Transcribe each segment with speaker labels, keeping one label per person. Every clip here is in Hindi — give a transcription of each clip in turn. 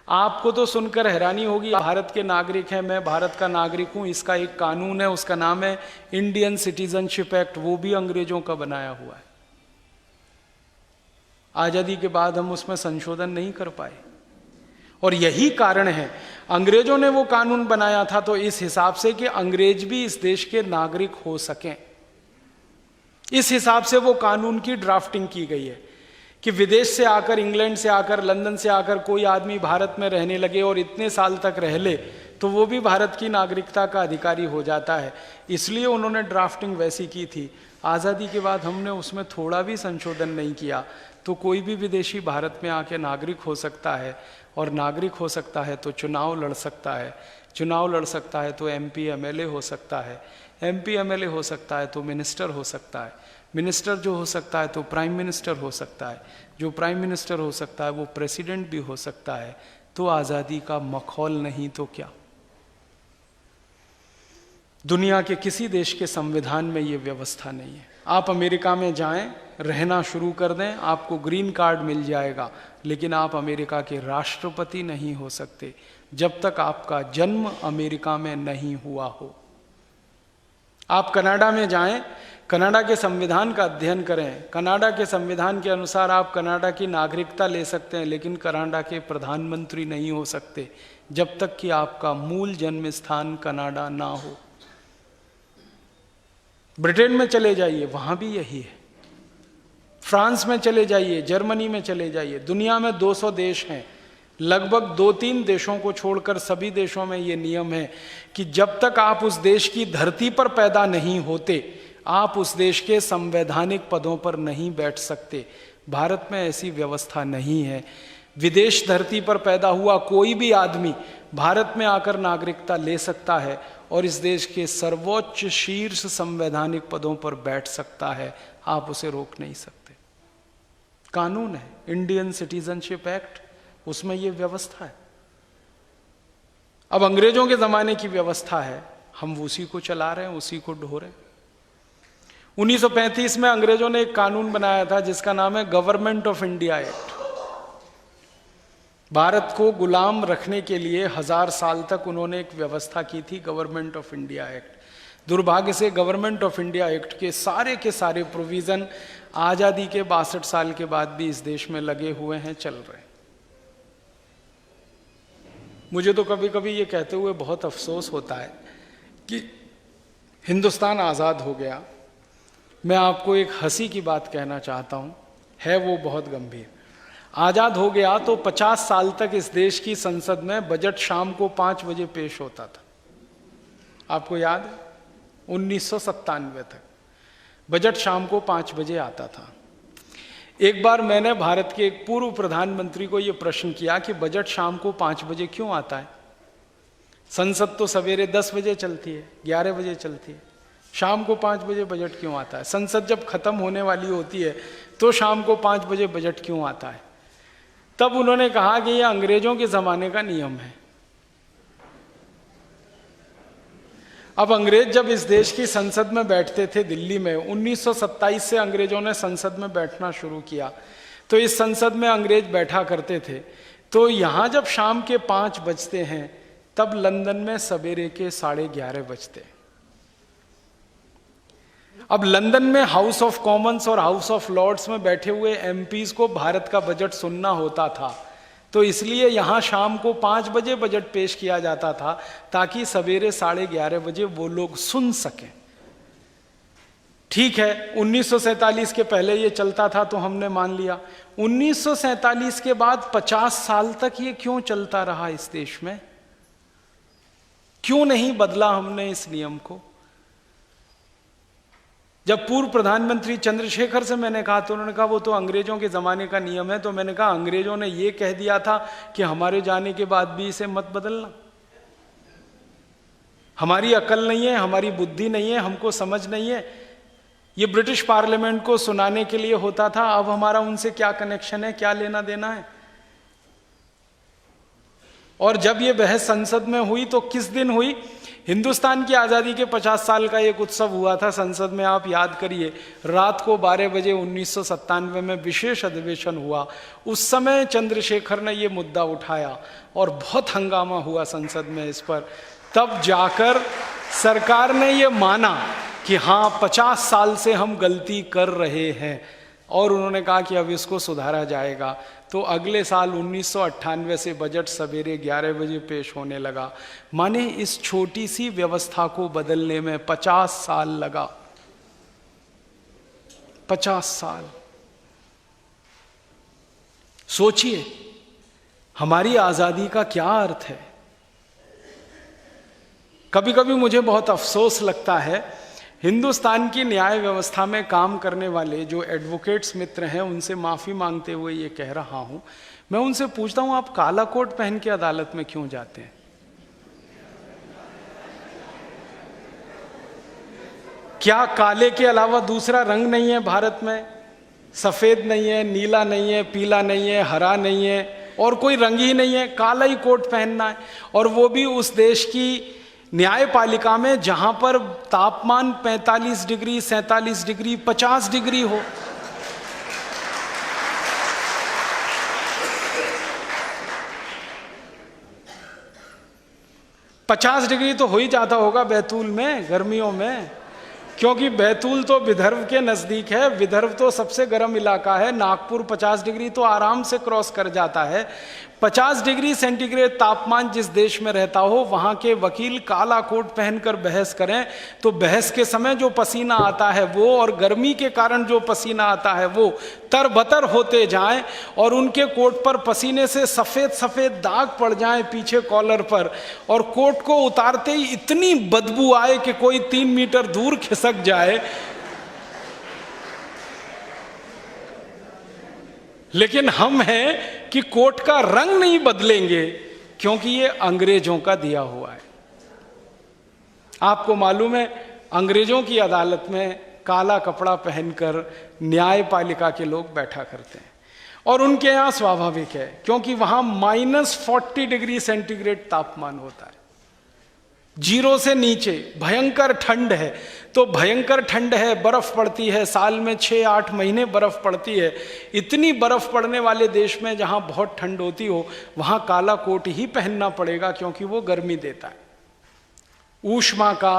Speaker 1: आपको तो सुनकर हैरानी होगी, भारत के नागरिक हैं, मैं भारत का नागरिक हूं, इसका एक कानून है, उसका नाम है इंडियन सिटीजनशिप एक्ट, वो भी अंग्रेजों का बनाया हुआ है। आजादी के बाद हम उसमें संशोधन नहीं कर पाए, और यही कारण है, अंग्रेजों ने वो कानून बनाया था तो इस हिसाब से कि अंग्रेज भी इस देश के नागरिक हो सकें। इस हिसाब से वो कानून की ड्राफ्टिंग की गई है कि विदेश से आकर, इंग्लैंड से आकर, लंदन से आकर कोई आदमी भारत में रहने लगे और इतने साल तक रह ले तो वो भी भारत की नागरिकता का अधिकारी हो जाता है। इसलिए उन्होंने ड्राफ्टिंग वैसी की थी। आज़ादी के बाद हमने उसमें थोड़ा भी संशोधन नहीं किया, तो कोई भी विदेशी भारत में आके नागरिक हो सकता है, और नागरिक हो सकता है तो चुनाव लड़ सकता है, चुनाव लड़ सकता है तो MP MLA हो सकता है, MP MLA हो सकता है तो मिनिस्टर हो सकता है, मिनिस्टर जो हो सकता है तो प्राइम मिनिस्टर हो सकता है, जो प्राइम मिनिस्टर हो सकता है वो प्रेसिडेंट भी हो सकता है। तो आज़ादी का मखौल नहीं तो क्या। दुनिया के किसी देश के संविधान में ये व्यवस्था नहीं है। आप अमेरिका में जाएं, रहना शुरू कर दें, आपको ग्रीन कार्ड मिल जाएगा, लेकिन आप अमेरिका के राष्ट्रपति नहीं हो सकते जब तक आपका जन्म अमेरिका में नहीं हुआ हो। आप कनाडा में जाएं, कनाडा के संविधान का अध्ययन करें, कनाडा के संविधान के अनुसार आप कनाडा की नागरिकता ले सकते हैं, लेकिन कनाडा के प्रधानमंत्री नहीं हो सकते जब तक कि आपका मूल जन्म स्थान कनाडा ना हो। ब्रिटेन में चले जाइए, वहां भी यही है। फ्रांस में चले जाइए, जर्मनी में चले जाइए, दुनिया में 200 देश हैं, लगभग 2-3 देशों को छोड़कर सभी देशों में ये नियम है कि जब तक आप उस देश की धरती पर पैदा नहीं होते, आप उस देश के संवैधानिक पदों पर नहीं बैठ सकते। भारत में ऐसी व्यवस्था नहीं है। विदेश धरती पर पैदा हुआ कोई भी आदमी भारत में आकर नागरिकता ले सकता है और इस देश के सर्वोच्च शीर्ष संवैधानिक पदों पर बैठ सकता है, आप उसे रोक नहीं सकते। कानून है इंडियन सिटीजनशिप एक्ट, उसमें यह व्यवस्था है। अब अंग्रेजों के जमाने की व्यवस्था है, हम उसी को चला रहे हैं, उसी को ढो रहे हैं। 1935 में अंग्रेजों ने एक कानून बनाया था जिसका नाम है government of India act. Bharat को गुलाम रखने के लिए 1000 साल तक उन्होंने एक व्यवस्था की थी, गवर्नमेंट ऑफ इंडिया एक्ट। दुर्भाग्य से गवर्नमेंट ऑफ इंडिया एक्ट के सारे प्रोविजन आजादी के 62 साल के बाद भी इस देश में लगे हुए हैं, चल रहे हैं। मुझे तो कभी कभी ये कहते हुए बहुत अफसोस होता है कि हिंदुस्तान आज़ाद हो गया। मैं आपको एक हंसी की बात कहना चाहता हूं, है वो बहुत गंभीर। आज़ाद हो गया तो 50 साल तक इस देश की संसद में बजट शाम को 5 बजे पेश होता था। आपको याद है? 1997 तक बजट शाम को 5 बजे आता था। एक बार मैंने भारत के एक पूर्व प्रधानमंत्री को यह प्रश्न किया कि बजट शाम को 5 बजे क्यों आता है? संसद तो सवेरे 10 बजे चलती है, 11 बजे चलती है, शाम को 5 बजे बजट क्यों आता है? संसद जब खत्म होने वाली होती है तो शाम को 5 बजे बजट क्यों आता है? तब उन्होंने कहा कि यह अंग्रेजों के जमाने का नियम है। अब अंग्रेज जब इस देश की संसद में बैठते थे दिल्ली में, 1927 से अंग्रेजों ने संसद में बैठना शुरू किया, तो इस संसद में अंग्रेज बैठा करते थे। तो यहां जब शाम के 5 बजते हैं तब लंदन में सवेरे के 11:30 बजते हैं। अब लंदन में हाउस ऑफ कॉमन्स और हाउस ऑफ लॉर्ड्स में बैठे हुए MPs को भारत का बजट सुनना होता था, तो इसलिए यहां शाम को 5 बजे बजट पेश किया जाता था ताकि सवेरे 11:30 बजे वो लोग सुन सकें। ठीक है, 1947 के पहले ये चलता था तो हमने मान लिया। 1947 के बाद 50 साल तक ये क्यों चलता रहा इस देश में? क्यों नहीं बदला हमने इस नियम को? जब पूर्व प्रधानमंत्री चंद्रशेखर से मैंने कहा तो उन्होंने कहा वो तो अंग्रेजों के ज़माने का नियम है। तो मैंने कहा अंग्रेजों ने ये कह दिया था कि हमारे जाने के बाद भी इसे मत बदलना। हमारी अकल नहीं है, हमारी बुद्धि नहीं है, हमको समझ नहीं है। ये ब्रिटिश पार्लियामेंट को सुनाने के लिए होता था, अब हमारा उनसे क्या कनेक्शन है, क्या लेना देना है? और जब ये बहस संसद में हुई तो किस दिन हुई हिंदुस्तान की आज़ादी के 50 साल का एक उत्सव हुआ था संसद में, आप याद करिए, रात को 12 बजे 1997 में विशेष अधिवेशन हुआ। उस समय चंद्रशेखर ने ये मुद्दा उठाया और बहुत हंगामा हुआ संसद में इस पर। तब जाकर सरकार ने ये माना कि हाँ 50 साल से हम गलती कर रहे हैं, और उन्होंने कहा कि अब इसको सुधारा जाएगा। तो अगले साल 1998 से बजट सवेरे 11 बजे पेश होने लगा। माने इस छोटी सी व्यवस्था को बदलने में 50 साल लगा। 50 साल। सोचिए हमारी आजादी का क्या अर्थ है। कभी कभी मुझे बहुत अफसोस लगता है, हिंदुस्तान की न्याय व्यवस्था में काम करने वाले जो एडवोकेट्स मित्र हैं, उनसे माफी मांगते हुए ये कह रहा हूं, मैं उनसे पूछता हूं आप काला कोट पहन के अदालत में क्यों जाते हैं? क्या काले के अलावा दूसरा रंग नहीं है भारत में? सफेद नहीं है, नीला नहीं है, पीला नहीं है, हरा नहीं है, और कोई रंग ही नहीं है, काला ही कोट पहनना है। और वो भी उस देश की न्यायपालिका में जहां पर तापमान 45 डिग्री, 47 डिग्री, 50 डिग्री हो। पचास डिग्री तो हो ही जाता होगा बैतूल में गर्मियों में, क्योंकि बैतूल तो विदर्भ के नजदीक है। विदर्भ तो सबसे गर्म इलाका है। नागपुर 50 डिग्री तो आराम से क्रॉस कर जाता है। 50 डिग्री सेंटीग्रेड तापमान जिस देश में रहता हो, वहां के वकील काला कोट पहनकर बहस करें तो बहस के समय जो पसीना आता है वो, और गर्मी के कारण जो पसीना आता है वो तरबतर होते जाएं, और उनके कोट पर पसीने से सफेद सफेद दाग पड़ जाएं पीछे कॉलर पर, और कोट को उतारते ही इतनी बदबू आए कि कोई 3 मीटर दूर खिसक जाए। लेकिन हम हैं कि कोट का रंग नहीं बदलेंगे, क्योंकि ये अंग्रेजों का दिया हुआ है। आपको मालूम है, अंग्रेजों की अदालत में काला कपड़ा पहनकर न्यायपालिका के लोग बैठा करते हैं, और उनके यहां स्वाभाविक है, क्योंकि वहां -40 डिग्री सेंटीग्रेड तापमान होता है, 0 से नीचे। भयंकर ठंड है, तो भयंकर ठंड है, बर्फ पड़ती है, साल में 6-8 महीने बर्फ पड़ती है। इतनी बर्फ पड़ने वाले देश में जहां बहुत ठंड होती हो, वहां काला कोट ही पहनना पड़ेगा, क्योंकि वो गर्मी देता है, ऊष्मा का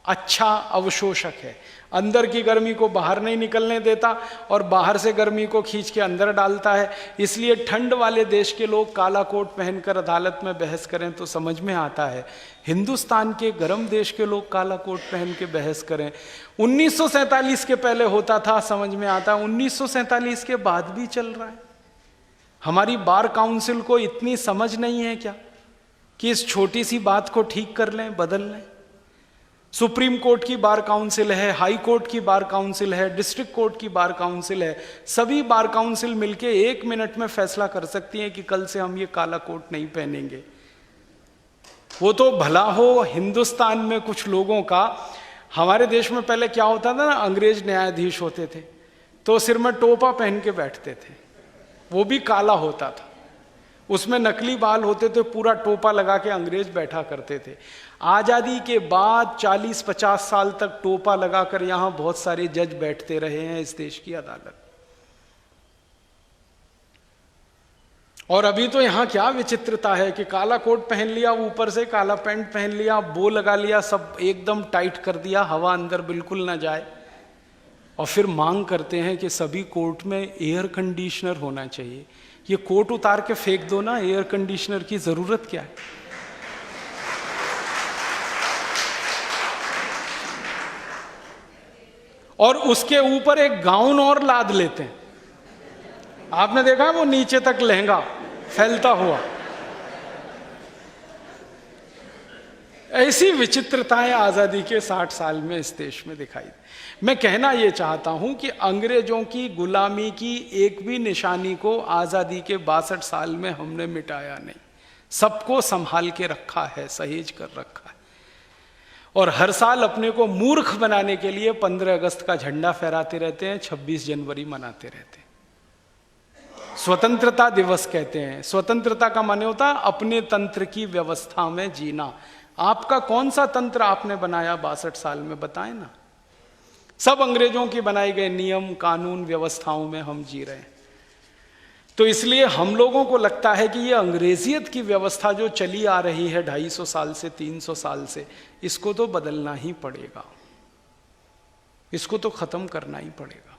Speaker 1: अच्छा अवशोषक है, अंदर की गर्मी को बाहर नहीं निकलने देता और बाहर से गर्मी को खींच के अंदर डालता है। इसलिए ठंड वाले देश के लोग काला कोट पहनकर अदालत में बहस करें तो समझ में आता है, हिंदुस्तान के गर्म देश के लोग काला कोट पहन के बहस करें। 1947 के पहले होता था, समझ में आता है, 1947 के बाद भी चल रहा है। हमारी बार काउंसिल को इतनी समझ नहीं है क्या कि इस छोटी सी बात को ठीक कर लें, बदल लें? सुप्रीम कोर्ट की बार काउंसिल है, हाई कोर्ट की बार काउंसिल है, डिस्ट्रिक्ट कोर्ट की बार काउंसिल है। सभी बार काउंसिल मिलके 1 मिनट में फैसला कर सकती हैं कि कल से हम ये काला कोट नहीं पहनेंगे। वो तो भला हो हिंदुस्तान में कुछ लोगों का। हमारे देश में पहले क्या होता था ना, अंग्रेज न्यायाधीश होते थे तो सिर में टोपा पहन के बैठते थे, वो भी काला होता था, उसमें नकली बाल होते थे, पूरा टोपा लगा के अंग्रेज बैठा करते थे। आजादी के बाद 40-50 साल तक टोपा लगाकर यहां बहुत सारे जज बैठते रहे हैं इस देश की अदालत। और अभी तो यहां क्या विचित्रता है कि काला कोट पहन लिया, ऊपर से काला पैंट पहन लिया, बो लगा लिया, सब एकदम टाइट कर दिया, हवा अंदर बिल्कुल ना जाए, और फिर मांग करते हैं कि सभी कोर्ट में एयर कंडीशनर होना चाहिए। ये कोट उतार के फेंक दो ना, एयर कंडीशनर की जरूरत क्या है? और उसके ऊपर एक गाउन और लाद लेते हैं। आपने देखा वो नीचे तक लहंगा फैलता हुआ। ऐसी विचित्रताएं आजादी के 60 साल में इस देश में दिखाई। मैं कहना यह चाहता हूं कि अंग्रेजों की गुलामी की एक भी निशानी को आजादी के 62 साल में हमने मिटाया नहीं, सबको संभाल के रखा है, सहेज कर रखा है। और हर साल अपने को मूर्ख बनाने के लिए 15 अगस्त का झंडा फहराते रहते हैं, 26 जनवरी मनाते रहते हैं। स्वतंत्रता दिवस कहते हैं। स्वतंत्रता का माने होता है अपने तंत्र की व्यवस्था में जीना, आपका कौन सा तंत्र आपने बनाया 62 साल में, बताएं ना। सब अंग्रेजों की बनाए गए नियम कानून व्यवस्थाओं में हम जी रहे हैं। तो इसलिए हम लोगों को लगता है कि ये अंग्रेजियत की व्यवस्था जो चली आ रही है 250 साल से 300 साल से, इसको तो बदलना ही पड़ेगा, इसको तो खत्म करना ही पड़ेगा।